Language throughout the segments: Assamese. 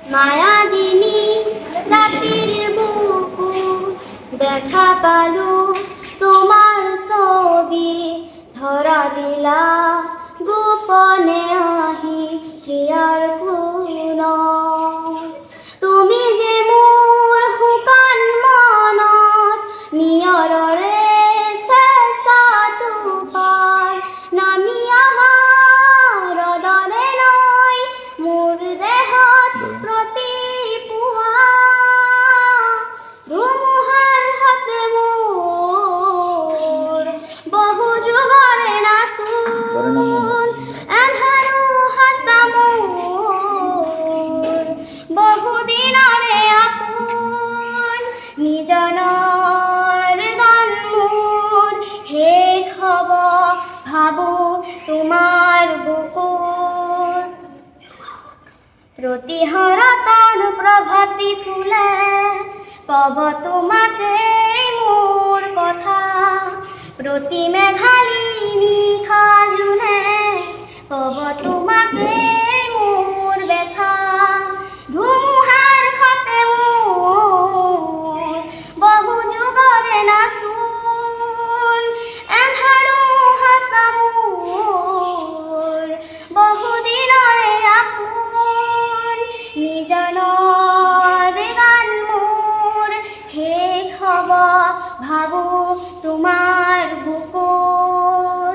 মায়াবিনী রাতের বুকু দেখা পালু তোমার ছবি ধরা দিলা গোপনে আহি হিয়ার কোন তুমি যে মোর শুকান মনত নিয়ৰৰে চেঁচা তোপাৰ নামি আহা ৰদনে নৈ মোৰ দেহত প্ৰতি পুৱা ধুমুহাৰ হাতে মোৰ বহু যুগৰে নাচোন এন্ধাৰো হাছা মোৰ বহু দিনৰে আপোন নিজানৰ গান মোৰ শেষ হ'ব ভাবো তোমাৰ বুকুৰ প্ৰতিহৰতন প্ৰভাতী ফুলে কব তোমাকে মোৰ কথা প্ৰতি মেঘালী নিশা জোনে কব তোমাকে মোৰ ব্যথা ধুমুহাৰ খতে মোৰ বহু যুগৰে নাচোন এন্ধাৰো হাছা মোৰ বহু দিনৰে আপোন নিজানৰ গান মোৰ শেষ হ'ব ভাবো তোমাৰ বুকুৰ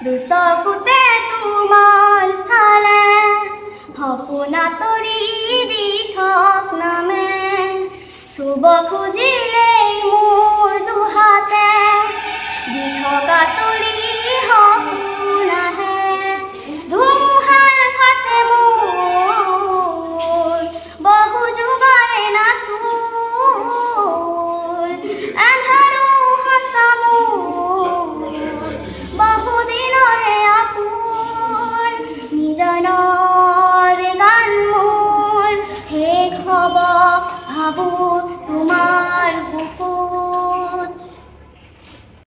দুচকুতে তোমাৰ চালে সপোন আঁতৰি দি থক নামে চুব খুজিলেই মোৰ দুহাতে দি থকা তৰি সপোন আহে ধুমুহাৰ ঘাটে মোৰ বহু যুগৰে নাচোন এন্ধাৰো হাছা মোৰ বহু দিনৰে আপোন নিজানৰ গান মোৰ শেষ হ'ব ভাবো তোমাৰ বুকুৰ